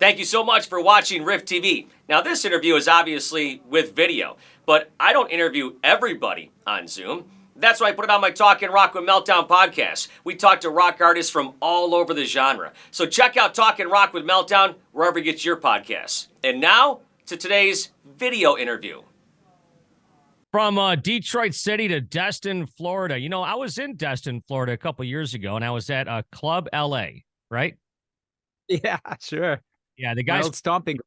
Thank you so much for watching Riff TV. Now, this interview is obviously with video, but I don't interview everybody on Zoom. That's why I put it on my Talkin Rock with Meltdown podcast. We talk to rock artists from all over the genre. So check out Talkin Rock with Meltdown wherever you get your podcasts. And now to today's video interview. From Detroit City to Destin, Florida. You know, I was in Destin, Florida a couple years ago, and I was at Club LA, right? Yeah, sure. Yeah, the guys stomping.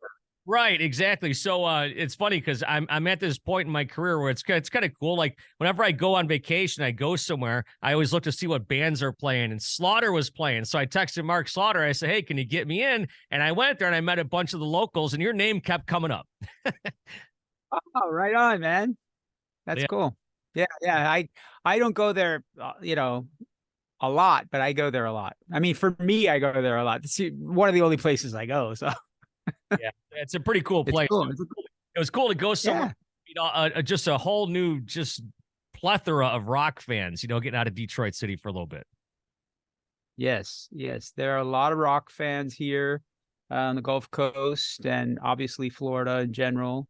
Right, exactly. So it's funny because I'm at this point in my career where it's kind of cool. Like whenever I go on vacation, I go somewhere, I always look to see what bands are playing, and Slaughter was playing. So I texted Mark Slaughter. I said, "Hey, can you get me in?" And I went there and I met a bunch of the locals, and your name kept coming up. Oh, right on, man. That's cool. Yeah. I don't go there, a lot, but I go there a lot. I mean, for me, I go there a lot. It's one of the only places I go. So yeah, it's a pretty cool place. Cool. It was cool to go somewhere, just a whole new, plethora of rock fans, getting out of Detroit City for a little bit. Yes. There are a lot of rock fans here on the Gulf Coast and obviously Florida in general.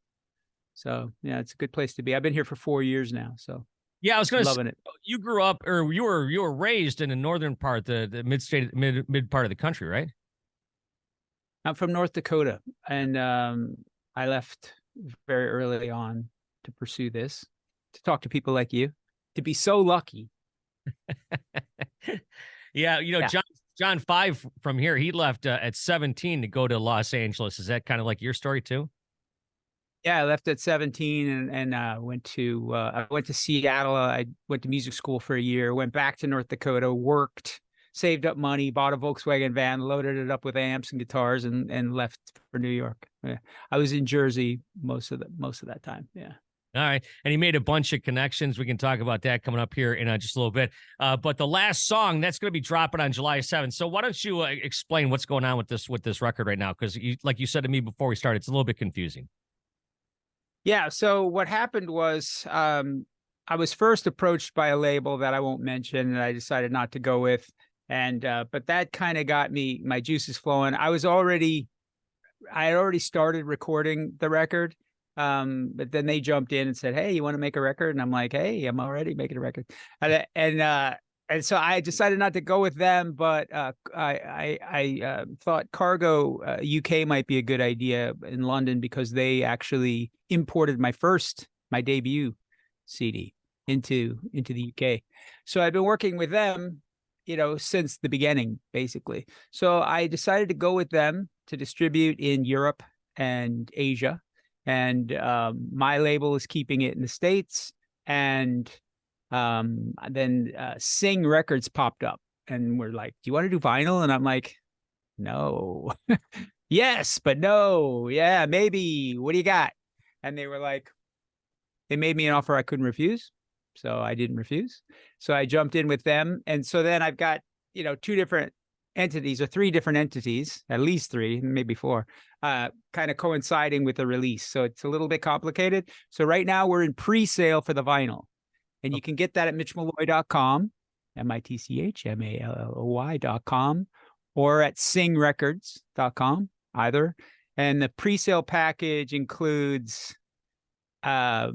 So, yeah, it's a good place to be. I've been here for 4 years now. So, yeah, I was going to say, it. You grew up, or you were raised in the northern part, the mid part of the country, right? I'm from North Dakota, and I left very early on to pursue this, to talk to people like you, to be so lucky. Yeah, John 5 from here, he left at 17 to go to Los Angeles. Is that kind of like your story too? Yeah, I left at 17 and went to Seattle. I went to music school for a year, went back to North Dakota, worked, saved up money, bought a Volkswagen van, loaded it up with amps and guitars, and left for New York. Yeah. I was in Jersey most of that time. Yeah. All right. And he made a bunch of connections. We can talk about that coming up here in just a little bit. But the last song, that's going to be dropping on July 7th. So why don't you explain what's going on with this record right now? Because like you said to me before we started, it's a little bit confusing. Yeah. So what happened was I was first approached by a label that I won't mention, and I decided not to go with. And but that kind of got my juices flowing. I had already started recording the record. But then they jumped in and said, "Hey, you want to make a record?" And I'm like, "Hey, I'm already making a record." And so I decided not to go with them, but I thought Cargo UK might be a good idea in London because they actually imported my debut CD into the UK. So I've been working with them, since the beginning, basically. So I decided to go with them to distribute in Europe and Asia. And my label is keeping it in the States. And then Sing Records popped up and we're like, "Do you want to do vinyl?" And I'm like, "No." "Yes, but no. Yeah, maybe. What do you got?" And they were like, they made me an offer I couldn't refuse. So I didn't refuse. So I jumped in with them. And so then I've got, 2 different entities, or 3 different entities, at least 3, maybe 4, kind of coinciding with the release. So it's a little bit complicated. So right now we're in pre-sale for the vinyl. And you can get that at mitchmalloy.com, mitchmalloy.com, or at singrecords.com, either. And the pre-sale package includes, I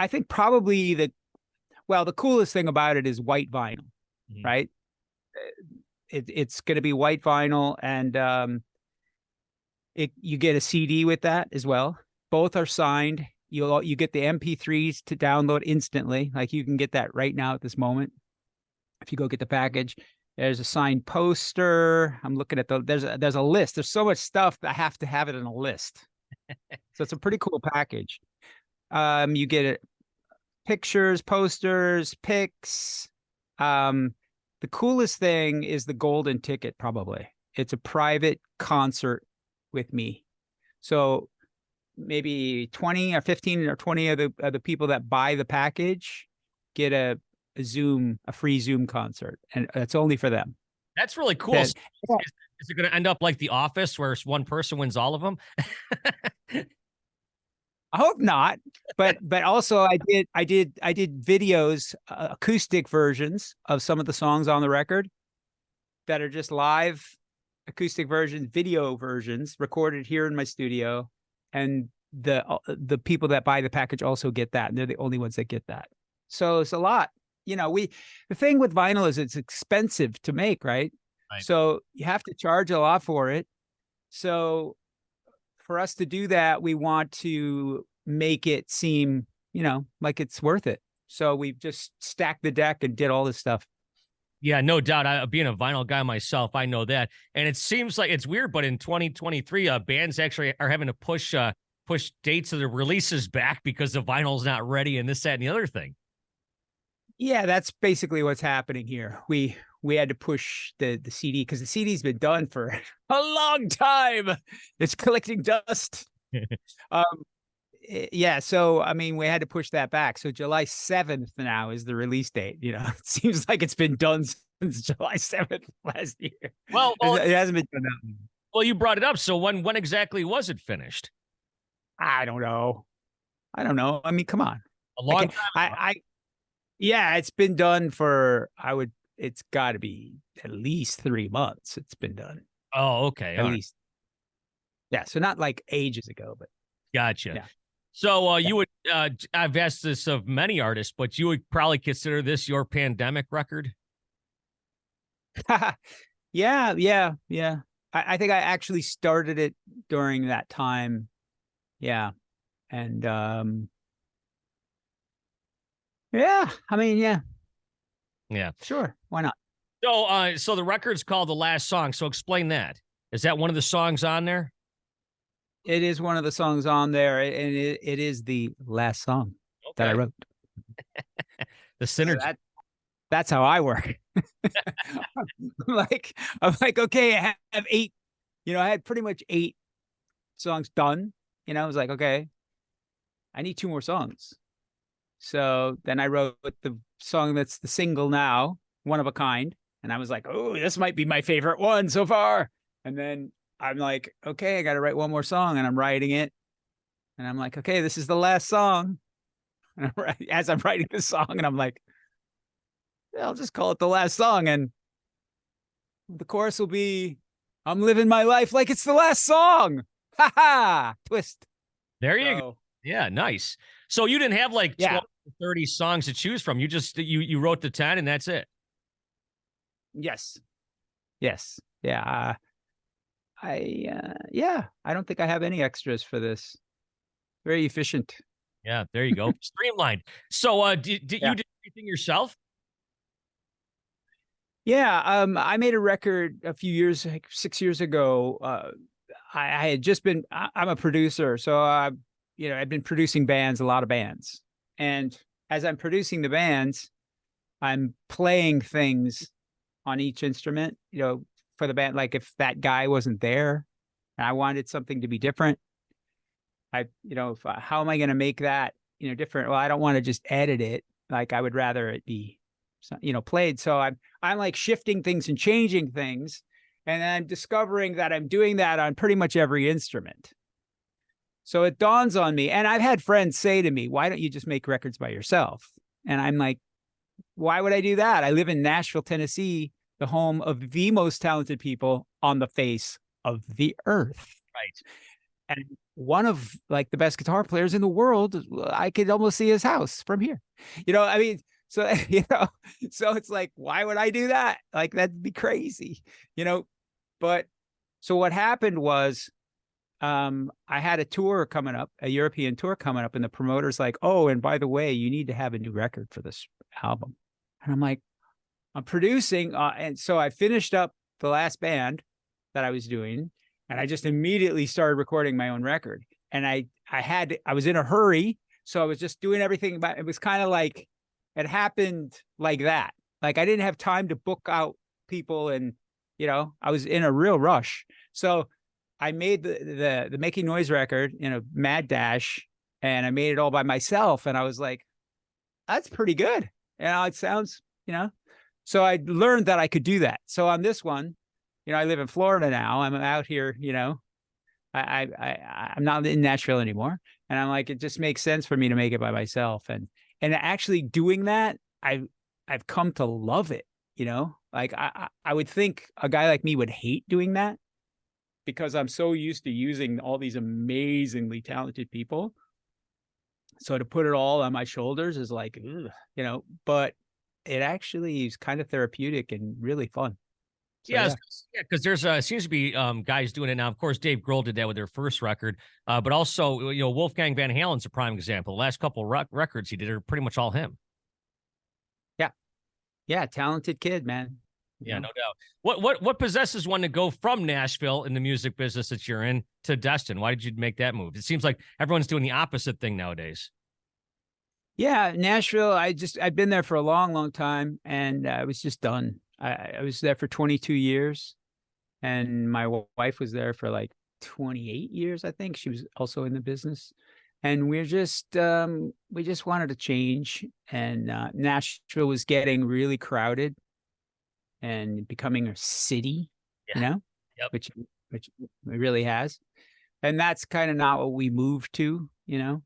think probably the coolest thing about it is white vinyl, right? It's going to be white vinyl, and you get a CD with that as well. Both are signed. You get the MP3s to download instantly. Like you can get that right now at this moment. If you go get the package, there's a signed poster. I'm looking at there's a list. There's so much stuff that I have to have it in a list. So it's a pretty cool package. You get pictures, posters, pics. The coolest thing is the golden ticket, probably. It's a private concert with me. So maybe 20 or 15 or 20 of the people that buy the package get a free Zoom concert, and it's only for them. That's really cool. Is it going to end up like The Office, where one person wins all of them? I hope not, but also I did videos, acoustic versions of some of the songs on the record that are just live acoustic versions, video versions recorded here in my studio, and the people that buy the package also get that, and they're the only ones that get that. So it's a lot. The thing with vinyl is it's expensive to make, right? Right. So you have to charge a lot for it. So for us to do that, we want to make it seem, like it's worth it. So we've just stacked the deck and did all this stuff. Yeah, no doubt. Being a vinyl guy myself, I know that. And it seems like it's weird, but in 2023, bands actually are having to push dates of the releases back because the vinyl's not ready and this, that, and the other thing. Yeah, that's basically what's happening here. We had to push the CD because the CD's been done for a long time. It's collecting dust. Yeah, so I mean, we had to push that back. So July 7th now is the release date. It seems like it's been done since July 7th last year. Well, it hasn't been done that long. Well, you brought it up. So when exactly was it finished? I don't know. I mean, come on. A long time. Yeah, it's been done for, it's got to be at least 3 months. It's been done. Oh, okay. At least. Yeah. So not like ages ago, but. Gotcha. Yeah. So you would, I've asked this of many artists, but you would probably consider this your pandemic record? Yeah. I think I actually started it during that time. Yeah. And, yeah, I mean, yeah. Yeah. Sure. Why not? So the record's called The Last Song. So explain that. Is that one of the songs on there? It is one of the songs on there, and it is the last song that I wrote. The synergy. So that's how I work. I'm like, okay, I have 8, I had pretty much 8 songs done. I was like, okay, I need 2 more songs. So then I wrote the song that's the single now, One of a Kind. And I was like, oh, this might be my favorite one so far. And then I'm like, okay, I got to write one more song, and I'm writing it. And I'm like, okay, this is the last song. And as I'm writing this song, and I'm like, yeah, I'll just call it The Last Song. And the chorus will be, I'm living my life like it's the last song. Ha ha! Twist. There you go. Yeah, nice. So you didn't have like 12 or 30 songs to choose from. You just you wrote the 10 and that's it. Yes. Yeah. I don't think I have any extras for this. Very efficient. Yeah, there you go. Streamlined. So did you do everything yourself? Yeah, I made a record a few years, like 6 years ago. I had just been, I'm a producer, so I've been producing bands, a lot of bands. And as I'm producing the bands, I'm playing things on each instrument, for the band. Like if that guy wasn't there and I wanted something to be different, how am I going to make that, different? Well, I don't want to just edit it. Like I would rather it be, played. So I'm like shifting things and changing things. And I'm discovering that I'm doing that on pretty much every instrument. So it dawns on me, and I've had friends say to me, why don't you just make records by yourself? And I'm like, why would I do that? I live in Nashville, Tennessee, the home of the most talented people on the face of the earth. Right. And one of like the best guitar players in the world, I could almost see his house from here. I mean, so, so it's like, why would I do that? Like, that'd be crazy, but so what happened was, I had a tour coming up, a European tour coming up, and the promoter's like, oh, and by the way, you need to have a new record for this album. And I'm like, I'm producing. And so I finished up the last band that I was doing, and I just immediately started recording my own record. And I was in a hurry. So I was just doing everything, but it was kind of like, it happened like that. Like I didn't have time to book out people, and, I was in a real rush. So I made the Making Noise record in a mad dash, and I made it all by myself. And I was like, that's pretty good. It sounds, so I learned that I could do that. So on this one, I live in Florida now. I'm out here, I'm not in Nashville anymore. And I'm like, it just makes sense for me to make it by myself. And actually doing that, I've come to love it, Like I would think a guy like me would hate doing that. because I'm so used to using all these amazingly talented people. So to put it all on my shoulders is like, ugh, you know, but it actually is kind of therapeutic and really fun. So Yeah, yeah. yeah, because there's seems to be guys doing it now. Of course, Dave Grohl did that with their first record, but also Wolfgang Van Halen's a prime example. The last couple records he did are pretty much all him. Yeah. Yeah. Talented kid, man. Yeah, no doubt. What possesses one to go from Nashville in the music business that you're in to Destin? Why did you make that move? It seems like everyone's doing the opposite thing nowadays. Yeah, Nashville. I've been there for a long, long time, and I was just done. I was there for 22 years, and my wife was there for like 28 years. I think she was also in the business, and we just wanted to change. And Nashville was getting really crowded and becoming a city, Yeah. you know, Yep. which it really has. And that's kind of not what we moved to, you know.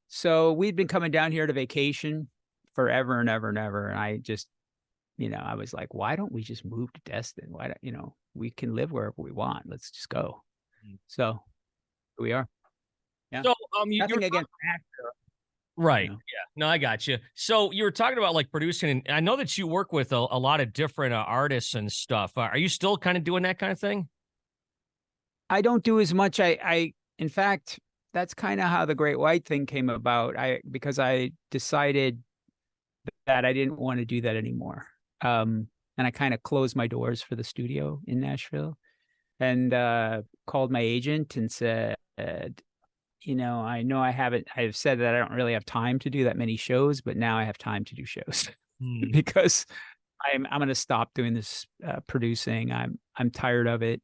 So we'd been coming down here to vacation forever and ever and ever. And I just, I was like, why don't we just move to Destin? Why don't, we can live wherever we want. Let's just go. So here we are. Yeah. So Nothing against Nashville. right. Yeah. No, I got you. So you were talking about like producing, and I know that you work with a lot of different artists and stuff. Are you still kind of doing that kind of thing? I don't do as much. In fact, that's kind of how the Great White thing came about. Because I decided that I didn't want to do that anymore. And I kind of closed my doors for the studio in Nashville, and called my agent and said, I know I've said that I don't really have time to do that many shows, but now I have time to do shows because I'm going to stop doing this producing. I'm tired of it.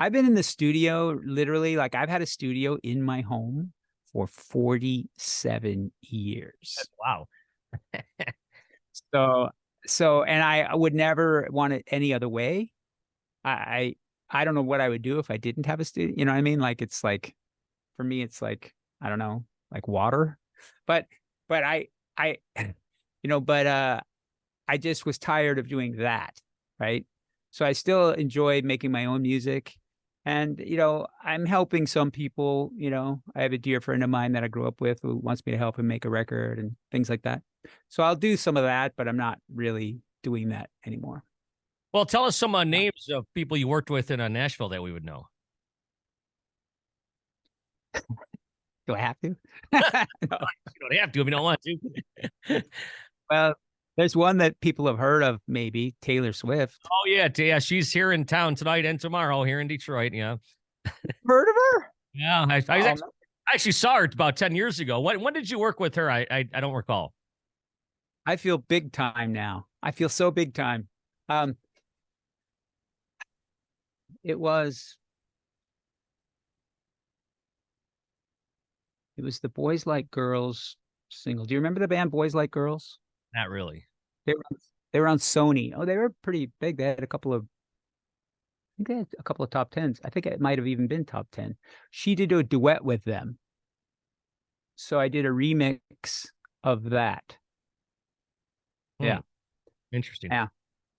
I've been in the studio literally, like I've had a studio in my home for 47 years. Wow. And I would never want it any other way. I don't know what I would do if I didn't have a studio. You know what I mean? Like, it's like, for me, it's like, I don't know, like water, but I just was tired of doing that. Right. So I still enjoy making my own music. And, I'm helping some people. I have a dear friend of mine that I grew up with who wants me to help him make a record and things like that. So I'll do some of that, but I'm not really doing that anymore. Well, tell us some names of people you worked with in Nashville that we would know. Do I have to? No. You don't have to if you don't want to. Well, there's one that people have heard of, maybe Taylor Swift. Oh yeah, she's here in town tonight and tomorrow here in Detroit. Yeah, heard of her? Yeah, I actually saw her about 10 years ago. When did you work with her? I don't recall. I feel big time now. I feel so big time. It was the Boys Like Girls single. Do you remember the band Boys Like Girls? Not really. They were on Sony. Oh, they were pretty big. They had I think they had a couple of top 10s. I think it might have even been top 10. She did a duet with them. So I did a remix of that. Yeah. Interesting. Yeah.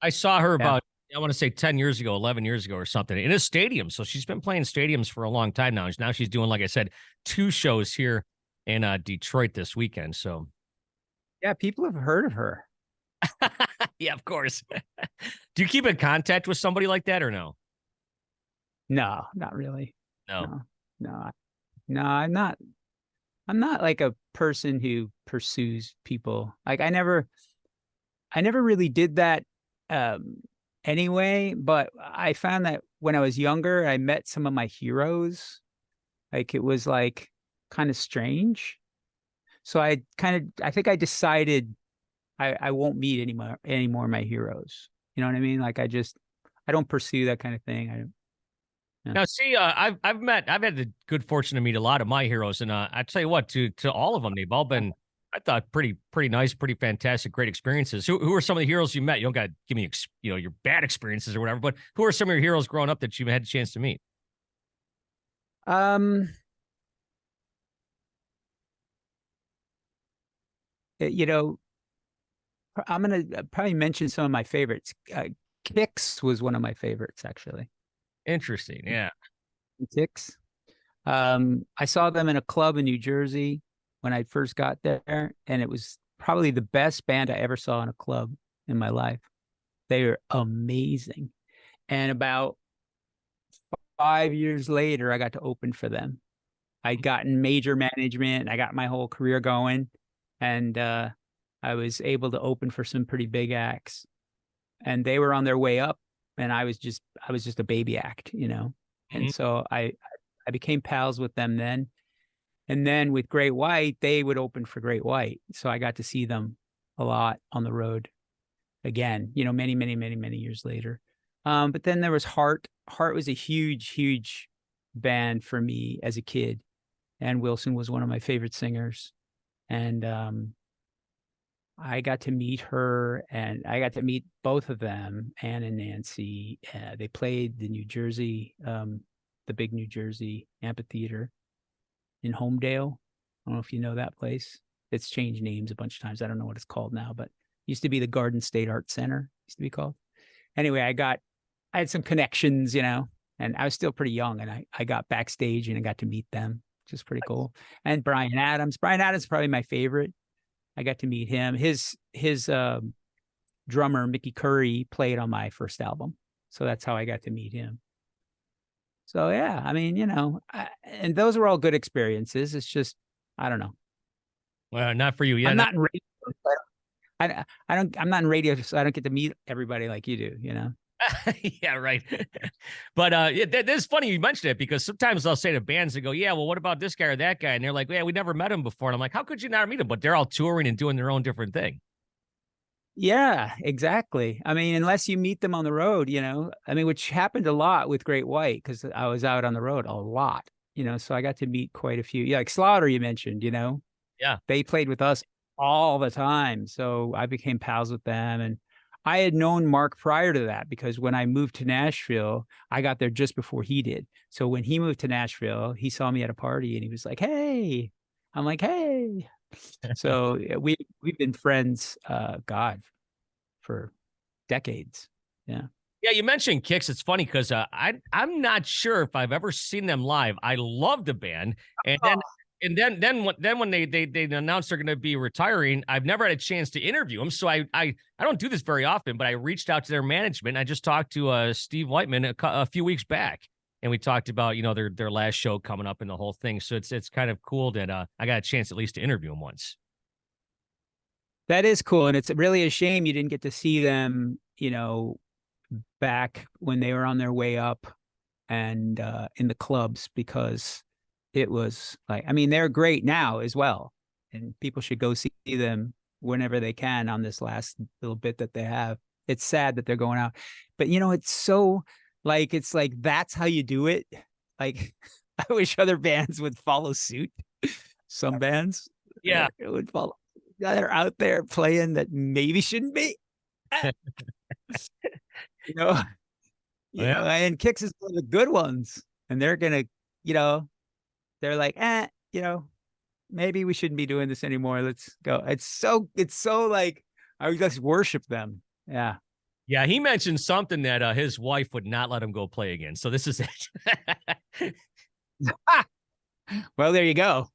I saw her about, I want to say 10 years ago, 11 years ago or something in a stadium. So she's been playing stadiums for a long time now. Now she's doing, like I said, 2 shows here in Detroit this weekend. So yeah, people have heard of her. Yeah, of course. Do you keep in contact with somebody like that or no? No, not really. No. I'm not like a person who pursues people. Like I never really did that anyway, but I found that when I was younger, I met some of my heroes. Like it was like kind of strange. So I think I decided I won't meet any more of my heroes. You know what I mean? Like I don't pursue that kind of thing. Yeah. Now, see, I've had the good fortune to meet a lot of my heroes, and I tell you what, to all of them, they've all been, I thought, pretty nice, pretty fantastic, great experiences. Who are some of the heroes you met? You don't got to give me, your bad experiences or whatever, but who are some of your heroes growing up that you had a chance to meet? I'm gonna probably mention some of my favorites. Kix was one of my favorites, actually. Interesting. Yeah. Kicks. I saw them in a club in New Jersey when I first got there, and it was probably the best band I ever saw in a club in my life. They were amazing. And about 5 years later, I got to open for them. I'd gotten major management, and I got my whole career going, and I was able to open for some pretty big acts. And they were on their way up, and I was just a baby act, you know. And so I became pals with them then. And then with Great White, they would open for Great White. So I got to see them a lot on the road again, you know, many, many, many, many years later. But then there was Heart. Heart was a huge, huge band for me as a kid. And Wilson was one of my favorite singers. And I got to meet her, and I got to meet both of them, Ann and Nancy. They played the New Jersey, the big New Jersey amphitheater in Homedale. I don't know if you know that place. It's changed names a bunch of times. I don't know what it's called now, but it used to be the Garden State Art Center, used to be called. Anyway, I had some connections, you know, and I was still pretty young, and I got backstage and I got to meet them, which is pretty cool. And Bryan Adams is probably my favorite. I got to meet him. His drummer, Mickey Curry, played on my first album. So that's how I got to meet him. So, yeah, I mean, you know, and those were all good experiences. It's just, I don't know. Well, not for you. Yeah. I'm not in radio. I'm not in radio, so I don't get to meet everybody like you do, you know? Yeah, right. But that's funny you mentioned it, because sometimes I'll say to bands and go, yeah, well, what about this guy or that guy? And they're like, yeah, we never met him before. And I'm like, how could you not meet him? But they're all touring and doing their own different thing. Yeah, exactly. I mean, unless you meet them on the road, you know, I mean, which happened a lot with Great White, because I was out on the road a lot, you know, so I got to meet quite a few. Yeah, like Slaughter, you mentioned, you know, Yeah. they played with us all the time. So I became pals with them. And I had known Mark prior to that, because when I moved to Nashville, I got there just before he did. So when he moved to Nashville, he saw me at a party and he was like, hey, I'm like, hey. So we've been friends, God, for decades. Yeah. Yeah, you mentioned Kicks. It's funny because I'm not sure if I've ever seen them live. I love the band, and then when they announced they're going to be retiring, I've never had a chance to interview them. So I don't do this very often, but I reached out to their management. And I just talked to Steve Whiteman a few weeks back, and we talked about, you know, their last show coming up and the whole thing. So it's kind of cool that I got a chance at least to interview them once. That is cool. And it's really a shame you didn't get to see them, you know, back when they were on their way up and in the clubs, because it was like, I mean, they're great now as well. And people should go see them whenever they can on this last little bit that they have. It's sad that they're going out. But, you know, it's so like, it's like, that's how you do it. Like, I wish other bands would follow suit. Some bands, yeah, it would follow. They're out there playing that maybe shouldn't be. you know, and Kicks is one of the good ones, and they're gonna, you know, they're like, you know, maybe we shouldn't be doing this anymore. Let's go. It's so like I would just worship them. Yeah. Yeah, he mentioned something that his wife would not let him go play again. So this is it. Well, there you go.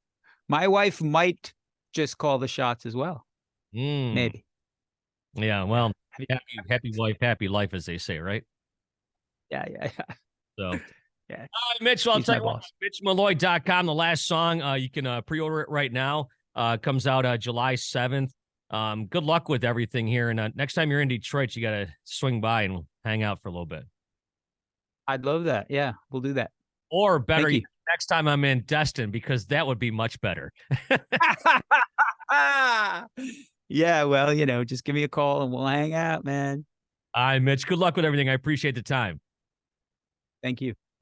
My wife might just call the shots as well. Maybe. Yeah, well, happy wife, happy life, as they say, right? Yeah. So, yeah. Mitch, I'll tell you what, MitchMalloy.com, the last song, you can pre-order it right now. Comes out July 7th. Good luck with everything here. And next time you're in Detroit, you got to swing by and we'll hang out for a little bit. I'd love that. Yeah, we'll do that. Or better, next time I'm in Destin, because that would be much better. Yeah, well, you know, just give me a call and we'll hang out, man. All right, Mitch, good luck with everything. I appreciate the time. Thank you.